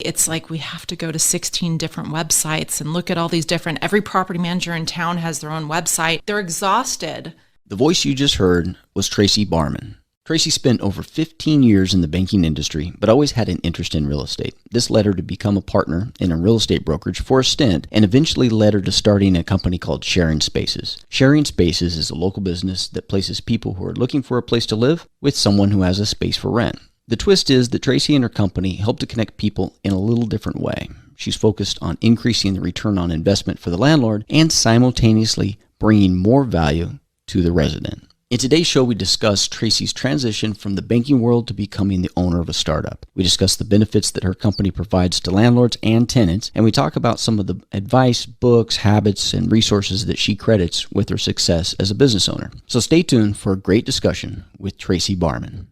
It's like we have to go to 16 different websites and look at all these every property manager in town has their own website. They're exhausted. The voice you just heard was Tracie Barmann. Tracie spent over 15 years in the banking industry, but always had an interest in real estate. This led her to become a partner in a real estate brokerage for a stint, and eventually led her to starting a company called Sharing Spaces. Sharing Spaces is a local business that places people who are looking for a place to live with someone who has a space for rent. The twist is that Tracie and her company help to connect people in a little different way. She's focused on increasing the return on investment for the landlord and simultaneously bringing more value to the resident. In today's show, we discuss Tracie's transition from the banking world to becoming the owner of a startup. We discuss the benefits that her company provides to landlords and tenants, and we talk about some of the advice, books, habits, and resources that she credits with her success as a business owner. So stay tuned for a great discussion with Tracie Barmann.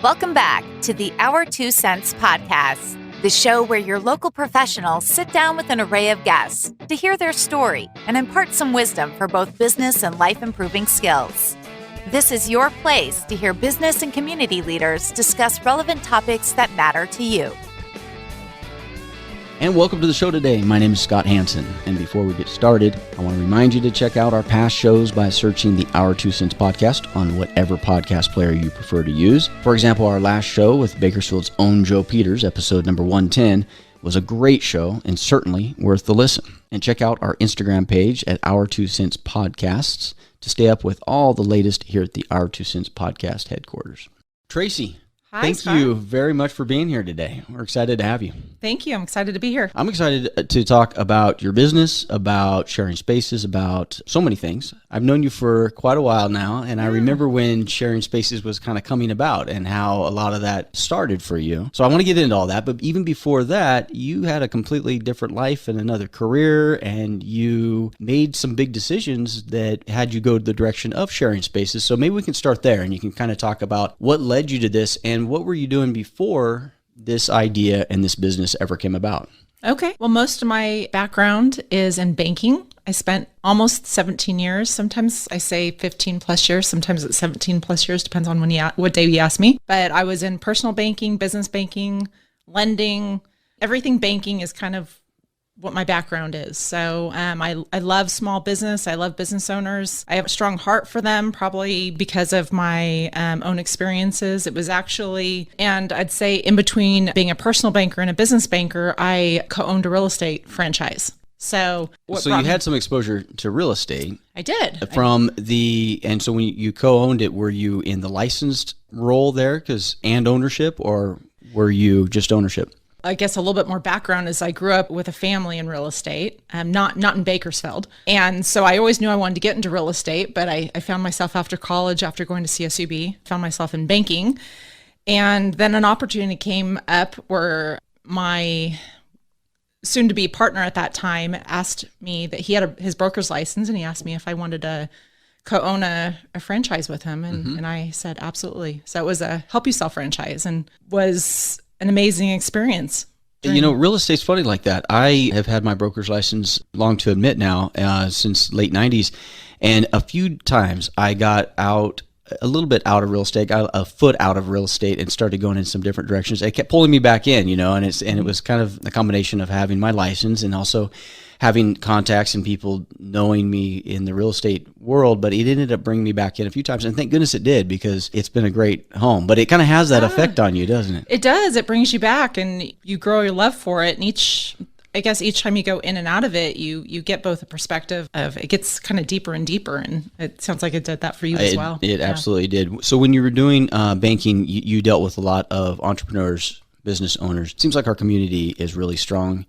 Welcome back to the Our 2 Cents podcast, the show where your local professionals sit down with an array of guests to hear their story and impart some wisdom for both business and life-improving skills. This is your place to hear business and community leaders discuss relevant topics that matter to you. And welcome to the show today. My name is Scott Hansen, and before we get started, I want to remind you to check out our past shows by searching the Our 2 Cents podcast on whatever podcast player you prefer to use. For example, our last show with Bakersfield's own Joe Peters, episode number 110, was a great show and certainly worth the listen. And check out our Instagram page at Our 2 Cents Podcasts to stay up with all the latest here at the Our 2 Cents podcast headquarters. Tracie. Hi, Thank Scott. you very much for being here today. We're excited to have you. Thank you. I'm excited to be here. I'm excited to talk about your business, about Sharing Spaces, about so many things. I've known you for quite a while now, and I remember when Sharing Spaces was kind of coming about and how a lot of that started for you. So I want to get into all that, but even before that, you had a completely different life and another career, and you made some big decisions that had you go the direction of Sharing Spaces. So maybe we can start there, and you can kind of talk about what led you to this and what were you doing before this idea and this business ever came about? Okay. Well, most of my background is in banking. I spent almost 17 years. Sometimes I say 15 plus years. Sometimes it's 17 plus years. Depends on what day you ask me. But I was in personal banking, business banking, lending. Everything banking is kind of what my background is. So I love small business. I love business owners. I have a strong heart for them, probably because of my own experiences. It was actually, and I'd say in between being a personal banker and a business banker, I co-owned a real estate franchise. So you had some exposure to real estate. I did. And so when you co-owned it, were you in the licensed role there and ownership, or were you just ownership? I guess a little bit more background is I grew up with a family in real estate, not in Bakersfield. And so I always knew I wanted to get into real estate, but I found myself after college, after going to CSUB, found myself in banking. And then an opportunity came up where my soon-to-be partner at that time asked me that he had his broker's license, and he asked me if I wanted to co-own a franchise with him. And I said, absolutely. So it was a Help You Sell franchise and was an amazing experience. Real estate's funny like that. I have had my broker's license, long to admit now, since late 90s. And a few times I got a little bit out of real estate, got a foot out of real estate and started going in some different directions. It kept pulling me back in, and it was kind of a combination of having my license and also having contacts and people knowing me in the real estate world, but it ended up bringing me back in a few times. And thank goodness it did, because it's been a great home. But it kind of has that effect on you, doesn't it? It does. It brings you back and you grow your love for it. And each time you go in and out of it, you get both a perspective of it gets kind of deeper and deeper. And it sounds like it did that for you as well. It absolutely did. So when you were doing banking, you dealt with a lot of entrepreneurs, business owners. It seems like our community is really strong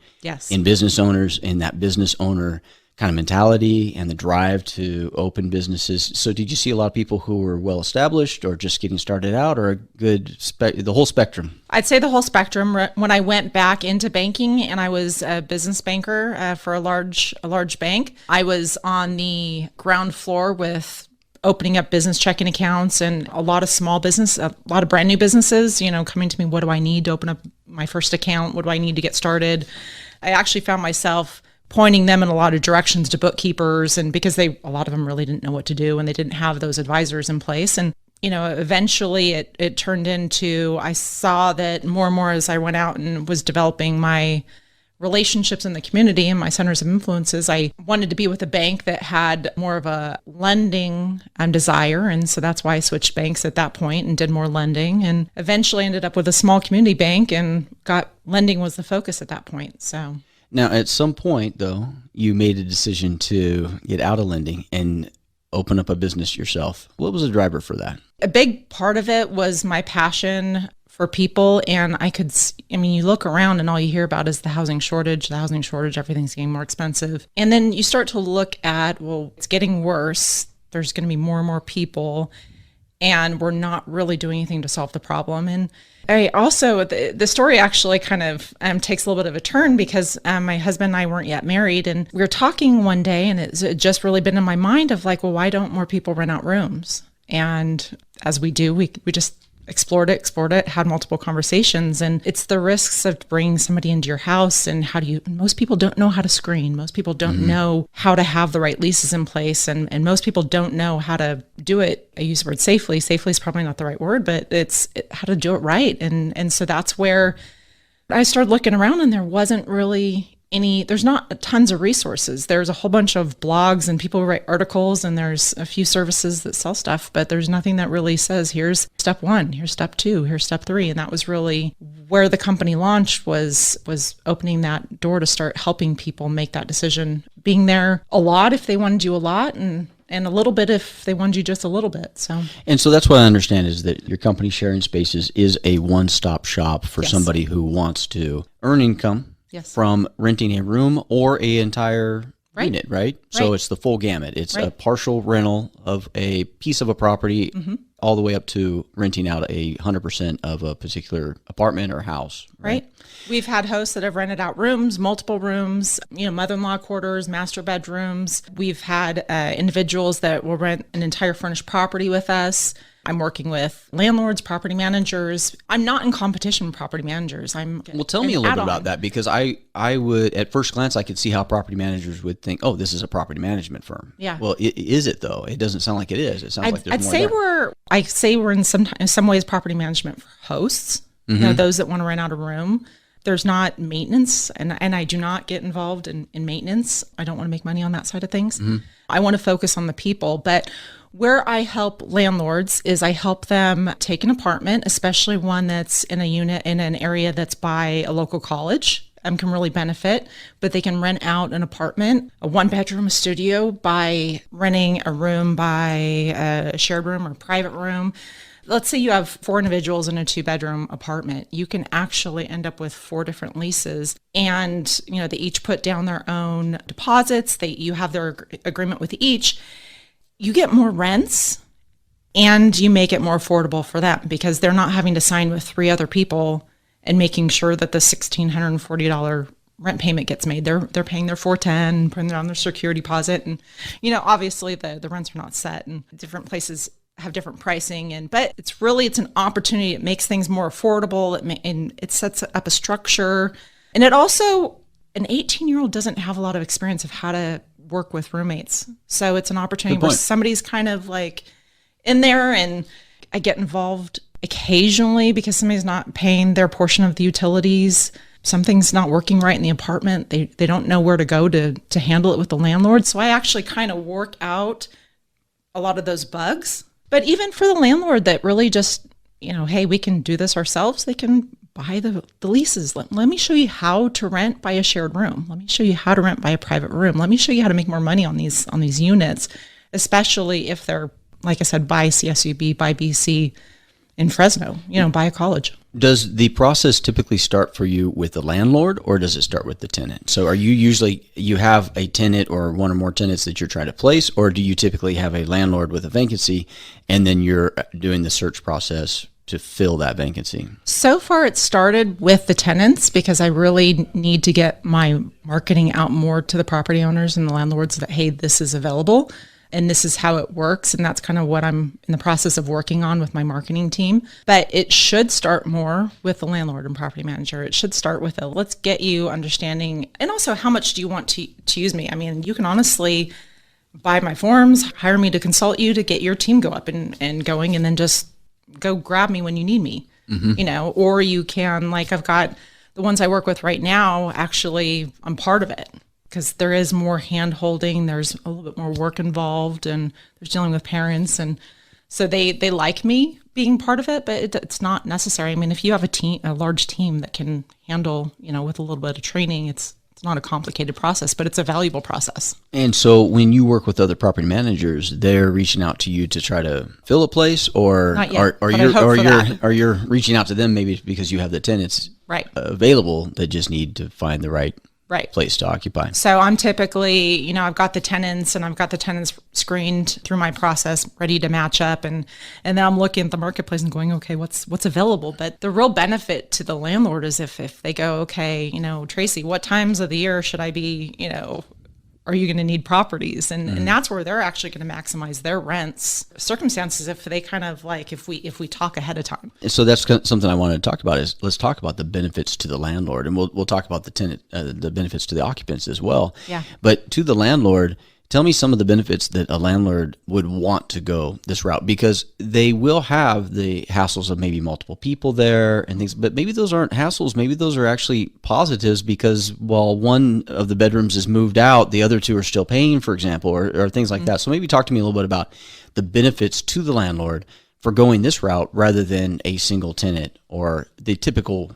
in business owners, in that business owner kind of mentality and the drive to open businesses. So did you see a lot of people who were well established or just getting started out, or the whole spectrum? I'd say the whole spectrum. When I went back into banking and I was a business banker for a large bank, I was on the ground floor with opening up business checking accounts and a lot of small business, a lot of brand new businesses, coming to me, what do I need to open up my first account? What do I need to get started? I actually found myself pointing them in a lot of directions to bookkeepers, and because a lot of them really didn't know what to do and they didn't have those advisors in place. And eventually it turned into, I saw that more and more as I went out and was developing my relationships in the community and my centers of influences, I wanted to be with a bank that had more of a lending desire. And so that's why I switched banks at that point and did more lending, and eventually ended up with a small community bank and lending was the focus at that point. So now at some point though, you made a decision to get out of lending and open up a business yourself. What was the driver for that? A big part of it was my passion for people. And you look around and all you hear about is the housing shortage, everything's getting more expensive. And then you start to look at, well, it's getting worse. There's going to be more and more people, and we're not really doing anything to solve the problem. And I also, the story actually kind of takes a little bit of a turn because my husband and I weren't yet married, and we were talking one day, and it's just really been in my mind of like, well, why don't more people rent out rooms? And as we do, we just explored it, had multiple conversations, and it's the risks of bringing somebody into your house. And most people don't know how to screen. Most people don't know how to have the right leases in place. And most people don't know how to do it. I use the word safely. Safely is probably not the right word, but it's how to do it right. And so that's where I started looking around, and there wasn't really there's not tons of resources. There's a whole bunch of blogs and people who write articles, and there's a few services that sell stuff, but there's nothing that really says, here's step 1, here's step 2, here's step 3. And that was really where the company launched, was opening that door to start helping people make that decision, being there a lot if they wanted you a lot, and a little bit if they wanted you just a little bit. So that's what I understand, is that your company, Sharing Spaces, is a one-stop shop for somebody who wants to earn income from renting a room or a entire unit, right? So it's the full gamut. It's a partial rental of a piece of a property all the way up to renting out 100% of a particular apartment or house. Right. We've had hosts that have rented out rooms, multiple rooms, mother-in-law quarters, master bedrooms. We've had individuals that will rent an entire furnished property with us. I'm working with landlords, property managers. I'm not in competition with property managers. Well, tell me a little bit about that, because I would, at first glance, I could see how property managers would think, oh, this is a property management firm. Yeah. Well, is it though? It doesn't sound like it is. It sounds like there's more there. I'd say we're in some ways property management for hosts, those that want to rent out a room. There's not maintenance, and I do not get involved in maintenance. I don't want to make money on that side of things. I want to focus on the people. But where I help landlords is I help them take an apartment, especially one that's in a unit in an area that's by a local college, can really benefit, but they can rent out an apartment, a 1-bedroom studio, by renting a room by a shared room or private room. Let's say you have 4 individuals in a 2-bedroom apartment. You can actually end up with 4 different leases, and they each put down their own deposits. You have their agreement with each. You get more rents, and you make it more affordable for them because they're not having to sign with 3 other people and making sure that the $1,640 rent payment gets made. They're paying their $410, putting down their security deposit, and obviously the rents are not set, and different places have different pricing, but it's an opportunity. It makes things more affordable. And it sets up a structure, and it also, an 18-year-old doesn't have a lot of experience of how to work with roommates, so it's an opportunity where somebody's kind of like in there, and I get involved occasionally because somebody's not paying their portion of the utilities. Something's not working right in the apartment. They don't know where to go to handle it with the landlord. So I actually kind of work out a lot of those bugs. But even for the landlord that really just, hey, we can do this ourselves, they can buy the leases. Let me show you how to rent by a shared room. Let me show you how to rent by a private room. Let me show you how to make more money on these units, especially if they're, like I said, by CSUB, by BC, in Fresno, by a college. Does the process typically start for you with the landlord, or does it start with the tenant? So are you have a tenant or one or more tenants that you're trying to place, or do you typically have a landlord with a vacancy and then you're doing the search process to fill that vacancy? So far, it started with the tenants because I really need to get my marketing out more to the property owners and the landlords that, hey, this is available and this is how it works. And that's kind of what I'm in the process of working on with my marketing team. But it should start more with the landlord and property manager. It should start with let's get you understanding. And also, how much do you want to use me? I mean, you can honestly buy my forms, hire me to consult you to get your team go up and going, and then just go grab me when you need me, or you can, like I've got the ones I work with right now, actually I'm part of it because there is more hand holding, there's a little bit more work involved, and there's dealing with parents. And so they like me being part of it, but it's not necessary. I mean, if you have a large team that can handle, with a little bit of training, it's not a complicated process, but it's a valuable process. And so when you work with other property managers, they're reaching out to you to try to fill a place, or Not yet, are you reaching out to them maybe because you have the tenants available that just need to find the right place to occupy? So I'm typically, I've got the tenants and I've got the tenants screened through my process, ready to match up. And then I'm looking at the marketplace and going, okay, what's available? But the real benefit to the landlord is if they go, okay, Tracie, what times of the year should I be, are you going to need properties? And that's where they're actually going to maximize their rents circumstances if they kind of if we talk ahead of time. So that's something I wanted to talk about is let's talk about the benefits to the landlord, and we'll talk about the tenant, the benefits to the occupants as well. Yeah. But to the landlord, tell me some of the benefits that a landlord would want to go this route, because they will have the hassles of maybe multiple people there and things, but maybe those aren't hassles. Maybe those are actually positives because while one of the bedrooms is moved out, the other two are still paying, for example, or things like that. So maybe talk to me a little bit about the benefits to the landlord for going this route rather than a single tenant or the typical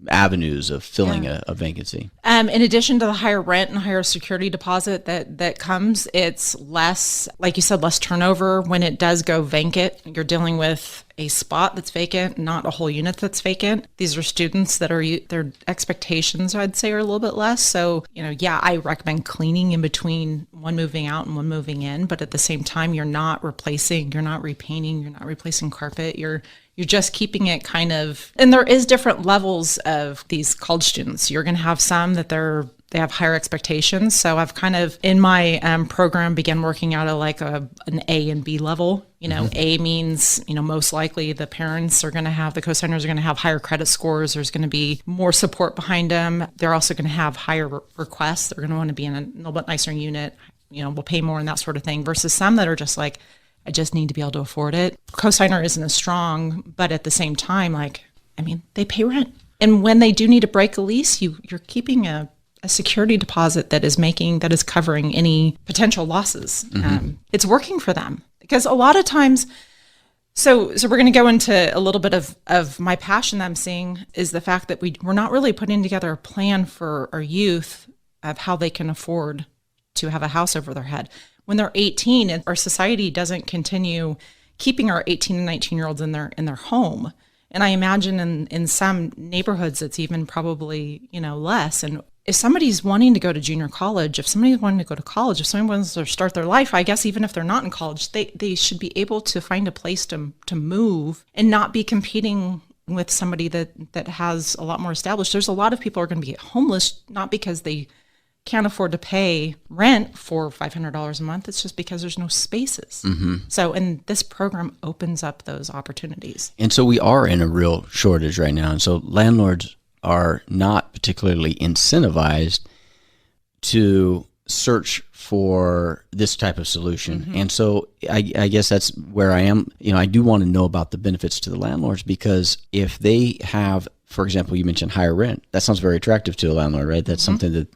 avenues of filling a vacancy. In addition to the higher rent and higher security deposit that comes, it's less, like you said, less turnover. When it does go vacant, you're dealing with a spot that's vacant, not a whole unit that's vacant. These are students that their expectations, I'd say, are a little bit less. So, I recommend cleaning in between one moving out and one moving in, but at the same time, you're not replacing, you're not repainting, you're not replacing carpet, you're just keeping it kind of, and there is different levels of these college students. You're going to have some that they have higher expectations. So I've kind of, in my program, began working out of an A and B level. A means, most likely the parents are going to have, the co-signers are going to have higher credit scores. There's going to be more support behind them. They're also going to have higher requests. They're going to want to be in a little bit nicer unit, we'll pay more and that sort of thing, versus some that are just like, I just need to be able to afford it. Co-signer isn't as strong, but at the same time, they pay rent. And when they do need to break a lease, you're keeping a security deposit that is covering any potential losses. It's working for them because a lot of times, so we're going to go into a little bit of my passion that I'm seeing is the fact that we're not really putting together a plan for our youth of how they can afford to have a house over their head. When they're 18, and our society doesn't continue keeping our 18 and 19-year-olds in their home. And I imagine in some neighborhoods, it's even probably, less. And if somebody's wanting to go to junior college, if somebody's wanting to go to college, if somebody wants to start their life, I guess even if they're not in college, they should be able to find a place to move and not be competing with somebody that has a lot more established. There's a lot of people who are going to be homeless, not because they can't afford to pay rent for $500 a month. It's just because there's no spaces. So, and this program opens up those opportunities. And so we are in a real shortage right now. And so landlords are not particularly incentivized to search for this type of solution. And so I guess that's where I am. I do want to know about the benefits to the landlords, because if they have, for example, you mentioned higher rent. That sounds very attractive to a landlord, right? That's something that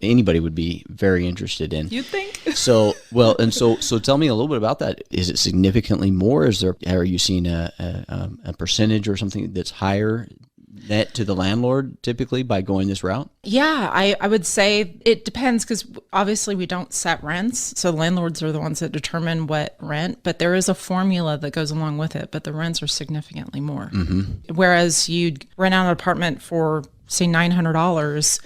anybody would be very interested in. You'd think. So tell me a little bit about that. Is it significantly more? Are you seeing a percentage or something that's higher net to the landlord typically by going this route? Yeah, I would say it depends, because obviously we don't set rents. So landlords are the ones that determine what rent, but there is a formula that goes along with it, but the rents are significantly more. Whereas you'd rent out an apartment for, say, $900,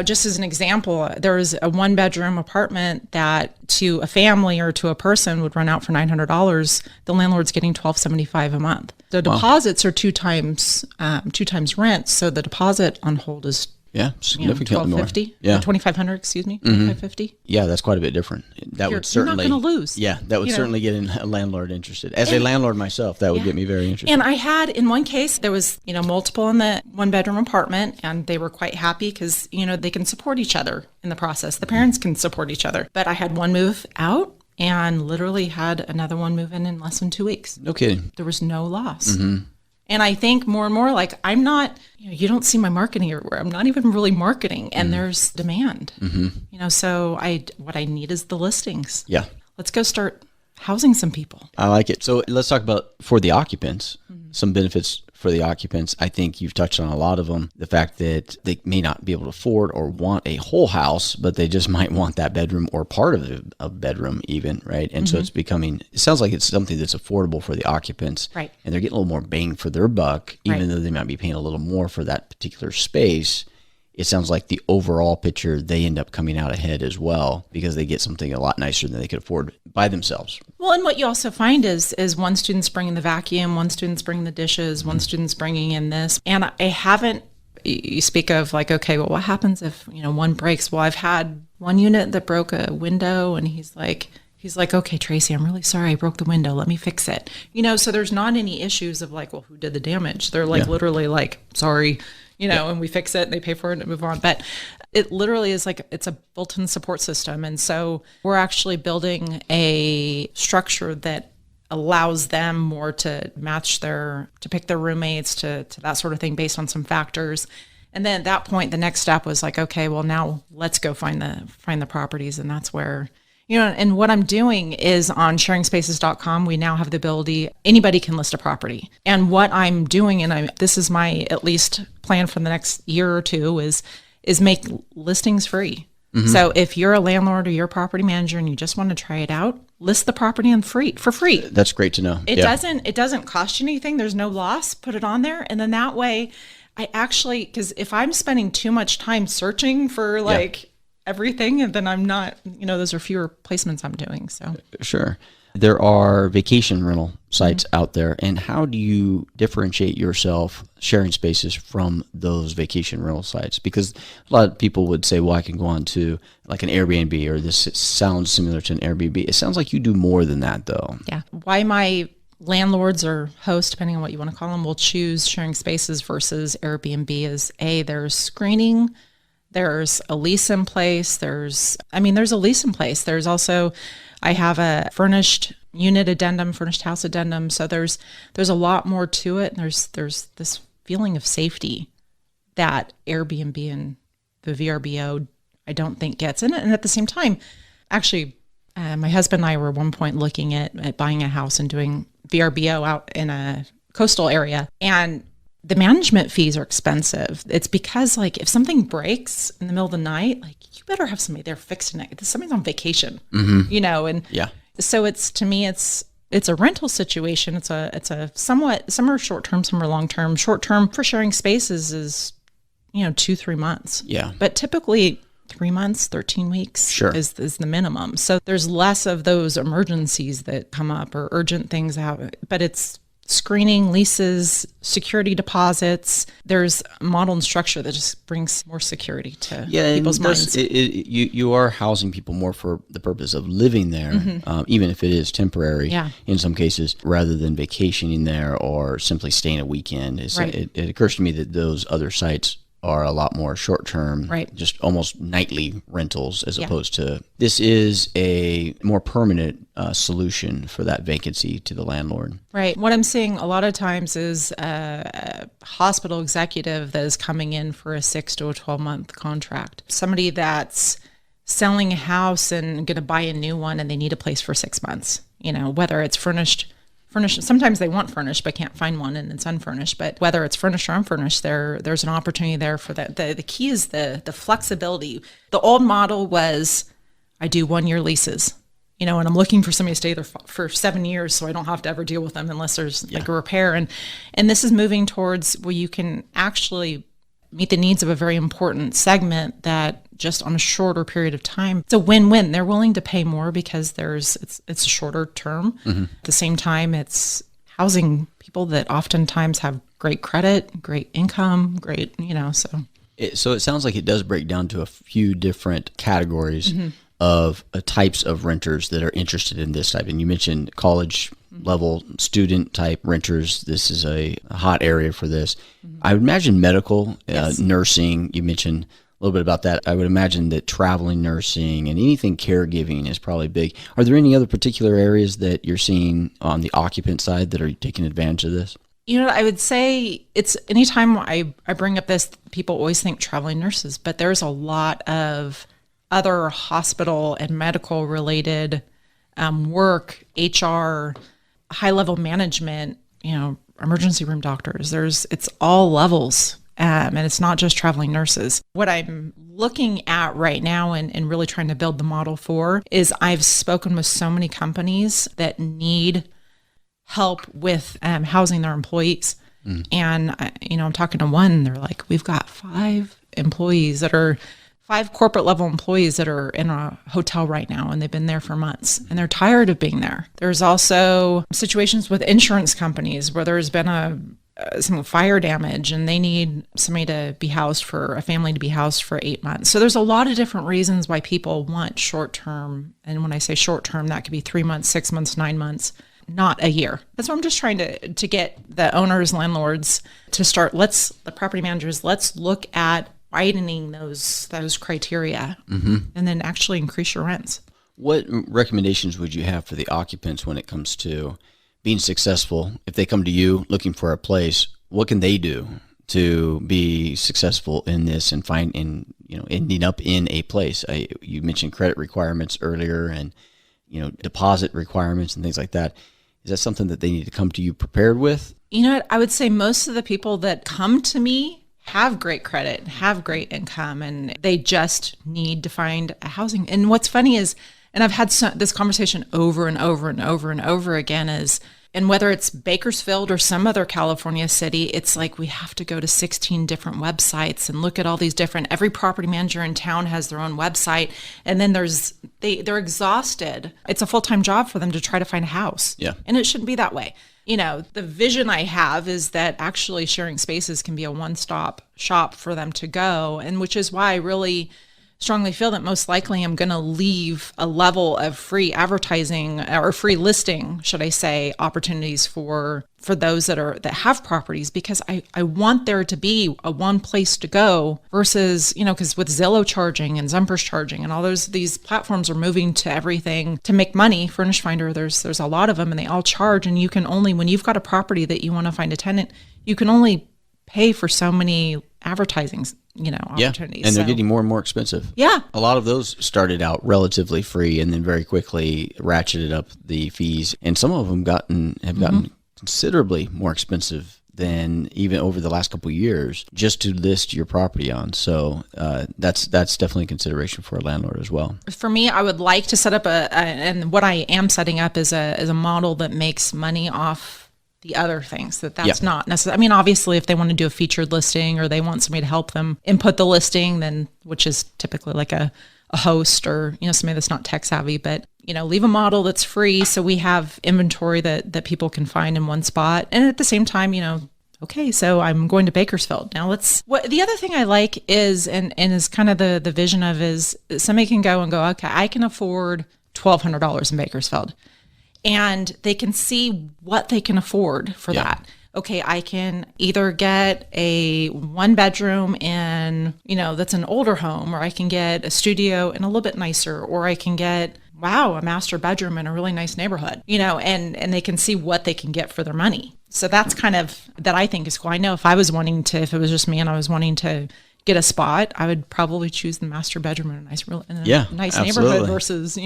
just as an example, there is a one-bedroom apartment that to a family or to a person would rent out for $900. The landlord's getting $1,275 a month. The deposits are two times rent, so the deposit on hold is significantly more. $1,250, $2,500, excuse me, $2,550. Yeah, that's quite a bit different. You're not going to lose. Yeah, that would certainly get a landlord interested. As a landlord myself, that would get me very interested. And I had, in one case, there was, multiple in the one-bedroom apartment, and they were quite happy because, they can support each other in the process. The parents can support each other. But I had one move out, and literally had another one move in less than 2 weeks. No kidding. There was no loss. And I think more and more, like, I'm not, you don't see my marketing everywhere. I'm not even really marketing, and there's demand. So what I need is the listings. Yeah. Let's go start housing some people. I like it. So let's talk about for the occupants, some benefits for the occupants. I think you've touched on a lot of them. The fact that they may not be able to afford or want a whole house, but they just might want that bedroom or part of a bedroom even, right? And so it sounds like it's something that's affordable for the occupants. Right. And they're getting a little more bang for their buck, even though they might be paying a little more for that particular space. It sounds like the overall picture, they end up coming out ahead as well because they get something a lot nicer than they could afford by themselves. Well, and what you also find is one student's bringing the vacuum, one student's bringing the dishes, one student's bringing in this. And you speak of like, okay, well, what happens if, one breaks? Well, I've had one unit that broke a window, and he's like, okay, Tracie, I'm really sorry I broke the window. Let me fix it. So there's not any issues of like, well, who did the damage? They're like literally like, sorry, and we fix it and they pay for it and move on. But it literally is like, it's a built-in support system. And so we're actually building a structure that allows them more to match to pick their roommates, to that sort of thing based on some factors. And then at that point, the next step was like, okay, well, now let's go find the properties. And that's where, and what I'm doing is on sharingspaces.com, we now have the ability, anybody can list a property. And what I'm doing, and this is my at least plan for the next year or two, is make listings free. So if you're a landlord or you're a property manager and you just want to try it out, list the property for free. That's great to know. It doesn't cost you anything. There's no loss. Put it on there. And then that way, because if I'm spending too much time searching for everything, and then I'm not, those are fewer placements I'm doing. So sure. There are vacation rental sites out there. And how do you differentiate yourself, Sharing Spaces, from those vacation rental sites? Because a lot of people would say, well, I can go on to like an Airbnb, or this sounds similar to an Airbnb. It sounds like you do more than that, though. Yeah. Why my landlords or hosts, depending on what you want to call them, will choose Sharing Spaces versus Airbnb is there's screening. There's a lease in place. There's a lease in place. There's also, I have a furnished unit addendum, furnished house addendum. So there's a lot more to it. And there's this feeling of safety that Airbnb and the VRBO, I don't think gets in it. And at the same time, actually, my husband and I were at one point looking at buying a house and doing VRBO out in a coastal area. And the management fees are expensive. It's because like if something breaks in the middle of the night, like you better have somebody there fixing it. Somebody's on vacation, and so it's a rental situation. It's a somewhat, some are short term, some are long term. Short term for Sharing Spaces is 2-3 months. Yeah, but typically 3 months, 13 weeks is the minimum. So there's less of those emergencies that come up or urgent things out, but it's screening, leases, security deposits. There's a model and structure that just brings more security to people's minds. You are housing people more for the purpose of living there, even if it is temporary in some cases, rather than vacationing there or simply staying a weekend. It occurs to me that those other sites are a lot more short-term, just almost nightly rentals, as opposed to this is a more permanent solution for that vacancy to the landlord. Right. What I'm seeing a lot of times is a hospital executive that is coming in for a 6 to a 12-month contract. Somebody that's selling a house and going to buy a new one, and they need a place for 6 months, whether it's furnished. Sometimes they want furnished but can't find one and it's unfurnished. But whether it's furnished or unfurnished, there's an opportunity there for that. The key is the flexibility. The old model was I do 1-year leases, and I'm looking for somebody to stay there for 7 years so I don't have to ever deal with them unless there's like a repair. And this is moving towards where you can actually meet the needs of a very important segment that just on a shorter period of time. It's a win-win. They're willing to pay more because it's a shorter term. At the same time, it's housing people that oftentimes have great credit, great income, so. So it sounds like it does break down to a few different categories of types of renters that are interested in this type. And you mentioned college level student type renters. This is a hot area for this. I would imagine medical, nursing, you mentioned little bit about that. I would imagine that traveling nursing and anything caregiving is probably big. Are there any other particular areas that you're seeing on the occupant side that are taking advantage of this? I would say it's anytime I bring up this, people always think traveling nurses, but there's a lot of other hospital and medical related work, HR, high level management, emergency room doctors. It's all levels. And it's not just traveling nurses. What I'm looking at right now and really trying to build the model for is I've spoken with so many companies that need help with housing their employees. And, I'm talking to one, they're like, we've got 5 corporate level employees that are in a hotel right now, and they've been there for months and they're tired of being there. There's also situations with insurance companies where there's been some fire damage and they need a family to be housed for 8 months. So there's a lot of different reasons why people want short-term. And when I say short-term, that could be 3 months, 6 months, 9 months, not a year. That's what I'm just trying to get the owners, landlords to start. The property managers, let's look at widening those criteria and then actually increase your rents. What recommendations would you have for the occupants when it comes to being successful? If they come to you looking for a place, what can they do to be successful in this and ending up in a place? You mentioned credit requirements earlier and, deposit requirements and things like that. Is that something that they need to come to you prepared with? I wod say most of the people that come to me have great credit, have great income, and they just need to find a housing. And what's funny is, and I've had this conversation over and over and over and over again and whether it's Bakersfield or some other California city, it's like we have to go to 16 different websites and look at all these every property manager in town has their own website. And then they're exhausted. It's a full-time job for them to try to find a house. Yeah. And it shouldn't be that way. The vision I have is that actually sharing spaces can be a one-stop shop for them to go. And which is why I really strongly feel that most likely I'm going to leave a level of free advertising or free listing, should I say, opportunities for those that have properties, because I want there to be a one place to go versus, because with Zillow charging and Zumper's charging and all these platforms are moving to everything to make money. Furnish Finder, there's a lot of them and they all charge, and you can only, when you've got a property that you want to find a tenant, you can only pay for so many advertising opportunities. And they're getting more and more expensive. Yeah. A lot of those started out relatively free and then very quickly ratcheted up the fees. And some of them have gotten considerably more expensive than even over the last couple of years just to list your property on. So that's definitely a consideration for a landlord as well. For me, I would like to set up and what I am setting up is a model that makes money off the other things that's not necessary. I mean, obviously, if they want to do a featured listing or they want somebody to help them input the listing, then which is typically like a host or somebody that's not tech savvy, but leave a model that's free so we have inventory that people can find in one spot. And at the same time, okay, so I'm going to Bakersfield. Now the other thing I like is, and is kind of the vision of is somebody can go, okay, I can afford $1,200 in Bakersfield. And they can see what they can afford for that. Okay, I can either get a 1-bedroom in, that's an older home, or I can get a studio and a little bit nicer, or I can get, a master bedroom in a really nice neighborhood, and they can see what they can get for their money. So that's kind of, that I think is cool. I know if it was just me and I was wanting to get a spot, I would probably choose the master bedroom in a nice neighborhood versus,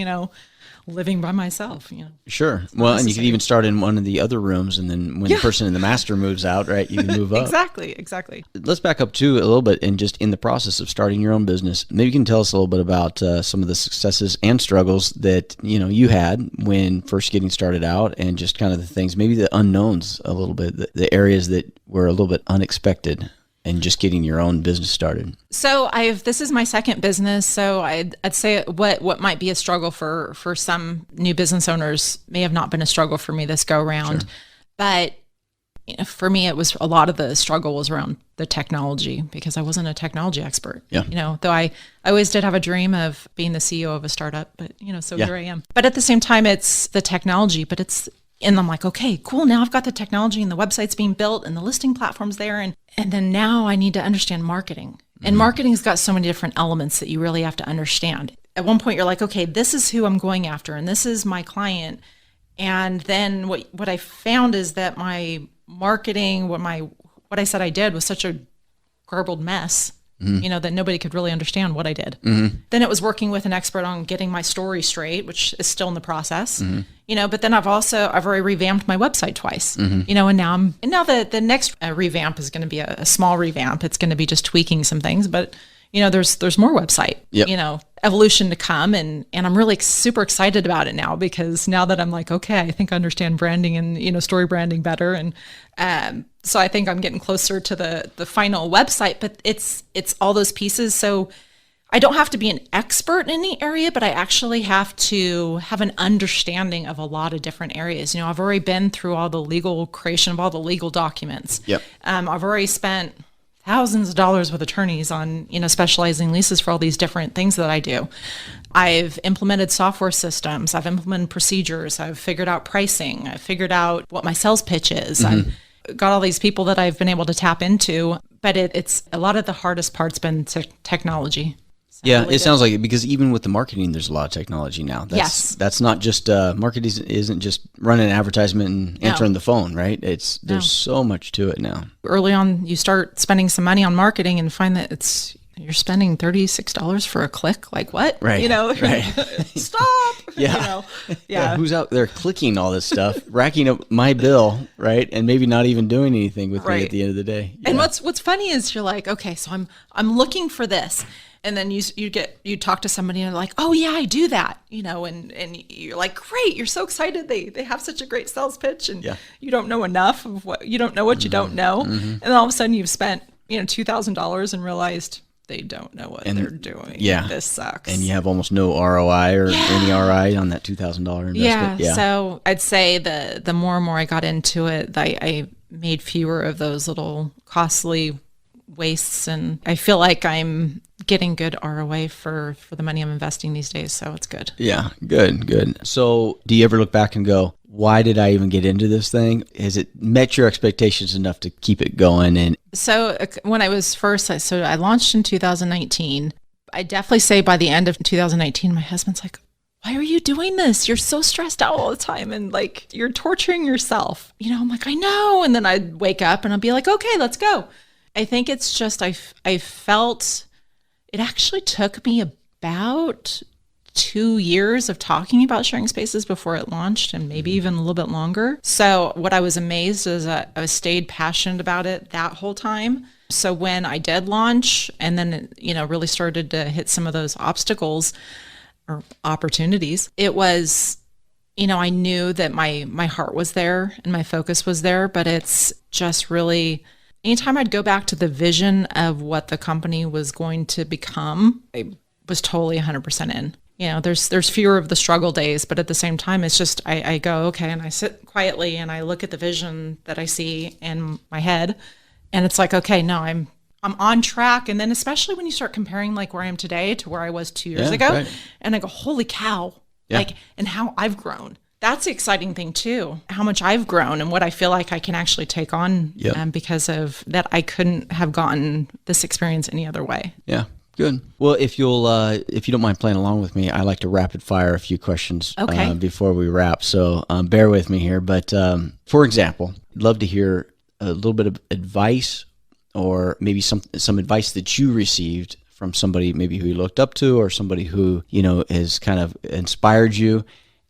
living by myself, Sure. Well, and you could even start in one of the other rooms, and then when the person in the master moves out, right, you can move up. Exactly. Let's back up too a little bit, and just in the process of starting your own business, maybe you can tell us a little bit about some of the successes and struggles that you had when first getting started out, and just kind of the things, maybe the unknowns a little bit, the areas that were a little bit unexpected. And just getting your own business started. So this is my second business. So I'd say what might be a struggle for some new business owners may have not been a struggle for me this go around. Sure. But for me, it was a lot of the struggle was around the technology because I wasn't a technology expert. Yeah. Though I always did have a dream of being the CEO of a startup, but here I am. But at the same time, it's the technology, and I'm like, okay, cool. Now I've got the technology and the website's being built and the listing platform's there. And then now I need to understand marketing. And marketing's got so many different elements that you really have to understand. At one point, you're like, okay, this is who I'm going after, and this is my client. And then what I found is that my marketing, what I said I did was such a garbled mess, that nobody could really understand what I did. Then it was working with an expert on getting my story straight, which is still in the process, but then I've already revamped my website twice, and now the next revamp is going to be a small revamp. It's going to be just tweaking some things, but there's more website, evolution to come. And I'm really super excited about it now, because now that I'm like, okay, I think I understand branding and, story branding better. And so I think I'm getting closer to the final website, but it's all those pieces. So I don't have to be an expert in any area, but I actually have to have an understanding of a lot of different areas. I've already been through all the legal creation of all the legal documents. I've already spent thousands of dollars with attorneys on, specializing leases for all these different things that I do. I've implemented software systems. I've implemented procedures. I've figured out pricing. I've figured out what my sales pitch is. I've got all these people that I've been able to tap into, but it's a lot of the hardest part's been technology. Yeah, really it sounds like it, because even with the marketing, there's a lot of technology now. That's not just marketing isn't just running an advertisement and answering the phone, right? There's so much to it now. Early on, you start spending some money on marketing and find that you're spending $36 for a click. Like what? Right. Right. Stop. Yeah. Yeah. Who's out there clicking all this stuff, racking up my bill, right? And maybe not even doing anything with me at the end of the day. Yeah. And what's funny is you're like, okay, so I'm looking for this. And then you talk to somebody and they're like, oh yeah, I do that, and you're like, great, you're so excited. They have such a great sales pitch, and you don't know enough of what you don't know what you don't know. And then all of a sudden you've spent, $2,000 and realized they don't know what they're doing. Yeah. This sucks. And you have almost no ROI or any ROI on that $2,000 investment. Yeah. So I'd say the more and more I got into it, I made fewer of those little costly wastes, and I feel like I'm getting good ROI for the money I'm investing these days, so it's good. Yeah, good. So do you ever look back and go, why did I even get into this thing? Has it met your expectations enough to keep it going? And so when I was I launched in 2019. I definitely say by the end of 2019, my husband's like, why are you doing this? You're so stressed out all the time, and like you're torturing yourself. I'm like, I know. And then I'd wake up and I'd be like, okay, let's go. I think it's just I felt it actually took me about 2 years of talking about sharing spaces before it launched, and maybe even a little bit longer. So what I was amazed is that I stayed passionate about it that whole time. So when I did launch and then, really started to hit some of those obstacles or opportunities, it was, I knew that my heart was there and my focus was there, but it's just really, anytime I'd go back to the vision of what the company was going to become, I was totally 100% in. There's fewer of the struggle days, but at the same time, it's just, I go, okay, and I sit quietly and I look at the vision that I see in my head, and it's like, okay, no, I'm on track. And then especially when you start comparing like where I am today to where I was 2 years ago, right. And I go, holy cow, and how I've grown. That's the exciting thing too, how much I've grown and what I feel like I can actually take on because of that. I couldn't have gotten this experience any other way. Yeah, good. Well, if you don't mind playing along with me, I like to rapid fire a few questions before we wrap. So bear with me here. But for example, I'd love to hear a little bit of advice, or maybe some advice that you received from somebody maybe who you looked up to, or somebody who, has kind of inspired you,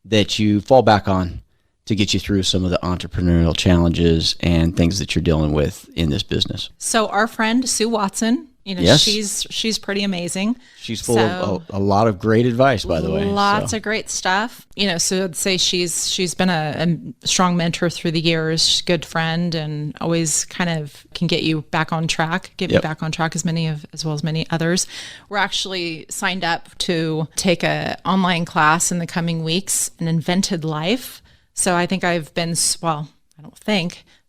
that you fall back on to get you through some of the entrepreneurial challenges and things that you're dealing with in this business. So our friend Sue Watson, yes. she's pretty amazing. She's full of a lot of great advice, by the way. Lots of great stuff. So I'd say she's been a strong mentor through the years. She's a good friend, and always kind of can get you back on track, me back on track as well as many others. We're actually signed up to take a online class in the coming weeks, an invented life. So I think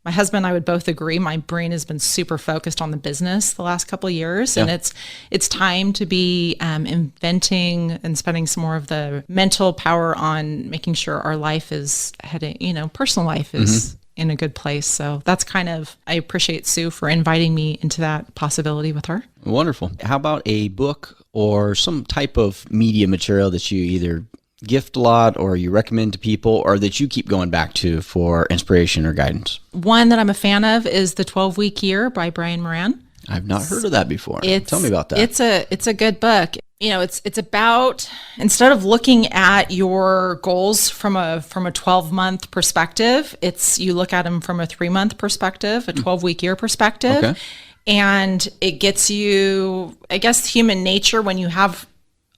my husband and I would both agree my brain has been super focused on the business the last couple of years, and it's time to be inventing and spending some more of the mental power on making sure our life is heading, personal life is in a good place. So that's I appreciate Sue for inviting me into that possibility with her. Wonderful. How about a book or some type of media material that you either gift a lot or you recommend to people or that you keep going back to for inspiration or guidance? One that I'm a fan of is The 12-Week Year by Brian Moran. I've not heard of that before. Tell me about that. It's a good book. It's about, instead of looking at your goals from a 12-month perspective, you look at them from a 3-month perspective, a 12-week year perspective. Okay. And it gets you, I guess, human nature when you have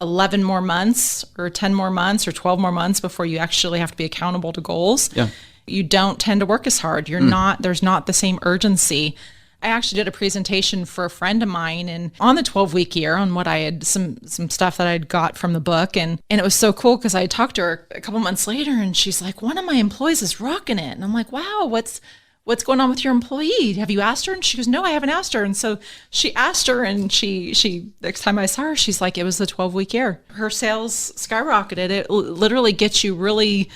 11 more months or 10 more months or 12 more months before you actually have to be accountable to goals. Yeah. You don't tend to work as hard. There's not the same urgency. I actually did a presentation for a friend of mine and on the 12-week year on what I had, some stuff that I'd got from the book. And it was so cool because I talked to her a couple months later and she's like, one of my employees is rocking it. And I'm like, wow, what's going on with your employee? Have you asked her? And she goes, no, I haven't asked her. And so she asked her and she next time I saw her, she's like, it was the 12-week year. Her sales skyrocketed. It literally gets you really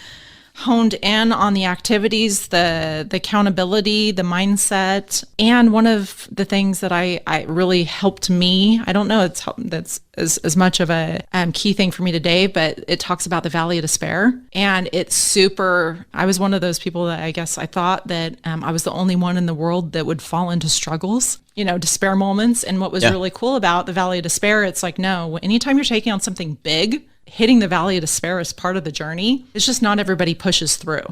honed in on the activities, the accountability, the mindset. And one of the things that I really helped me, I don't know that's as much of a key thing for me today, but it talks about the valley of despair. And I was one of those people that I guess I thought that I was the only one in the world that would fall into struggles, despair moments. And what was really cool about the valley of despair, it's like, no, anytime you're taking on something big, hitting the valley of despair is part of the journey. It's just not everybody pushes through.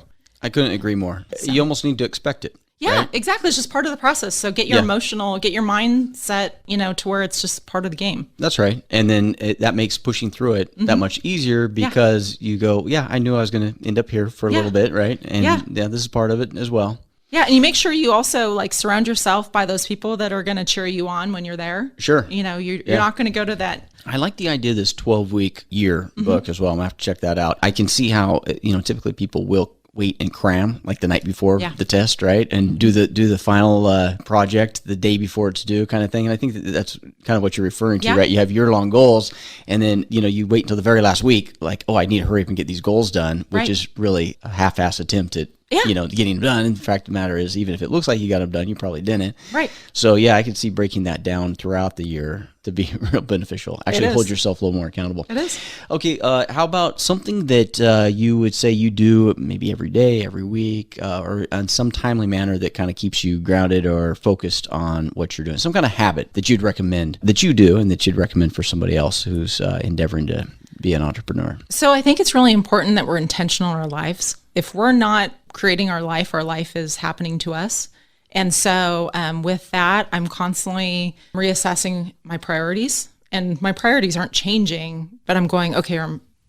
I couldn't agree more. So, you almost need to expect it. Yeah, right? Exactly. It's just part of the process. So get your get your mindset, to where it's just part of the game. That's right. And then that makes pushing through it that much easier because you go, I knew I was going to end up here for a little bit, right? And this is part of it as well. Yeah, and you make sure you also surround yourself by those people that are going to cheer you on when you're there. Sure. You're not going to go to that. I like the idea of this 12-week year book as well. I'm going to have to check that out. I can see how, typically people will wait and cram the night before the test, right? And do the final project the day before it's due kind of thing. And I think that's kind of what you're referring to, right? You have year-long goals and then, you wait until the very last week, I need to hurry up and get these goals done, which is really a half-ass attempt at getting them done. In fact, the matter is, even if it looks like you got them done, you probably didn't. Right. So, I can see breaking that down throughout the year to be real beneficial. Actually, hold yourself a little more accountable. It is. Okay, how about something that you would say you do maybe every day, every week, or in some timely manner that kind of keeps you grounded or focused on what you're doing? Some kind of habit that you'd recommend, that you do, and that you'd recommend for somebody else who's endeavoring to be an entrepreneur. So I think it's really important that we're intentional in our lives. If we're not creating our life is happening to us. And so with that, I'm constantly reassessing my priorities. And my priorities aren't changing, but I'm going, okay,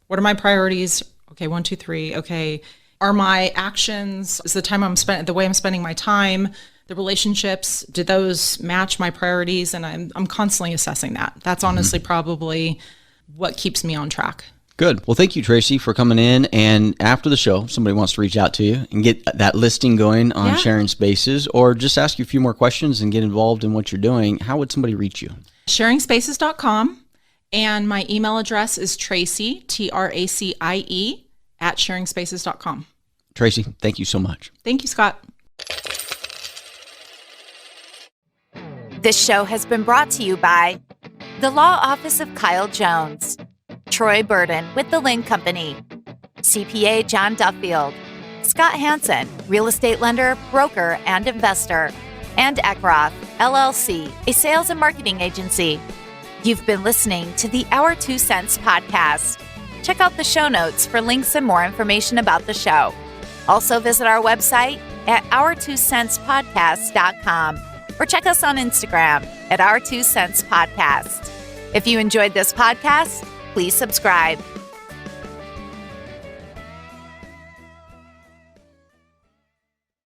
what are my priorities? Okay, 1, 2, 3. Okay, are my actions, is the way I'm spending my time, the relationships, do those match my priorities? And I'm constantly assessing that. That's honestly probably what keeps me on track. Good. Well, thank you, Tracie, for coming in. And after the show, if somebody wants to reach out to you and get that listing going on Sharing Spaces, or just ask you a few more questions and get involved in what you're doing, how would somebody reach you? SharingSpaces.com. And my email address is Tracie, Tracie, @SharingSpaces.com. Tracie, thank you so much. Thank you, Scott. This show has been brought to you by the Law Office of Kyle Jones, Troy Burden with the Lynn Company, CPA John Duffield, Scott Hansen, real estate lender, broker, and investor, and Eckroth, LLC, a sales and marketing agency. You've been listening to the Our 2 Cents podcast. Check out the show notes for links and more information about the show. Also visit our website at our2centspodcast.com or check us on Instagram at Our 2 Cents Podcast. If you enjoyed this podcast, please subscribe.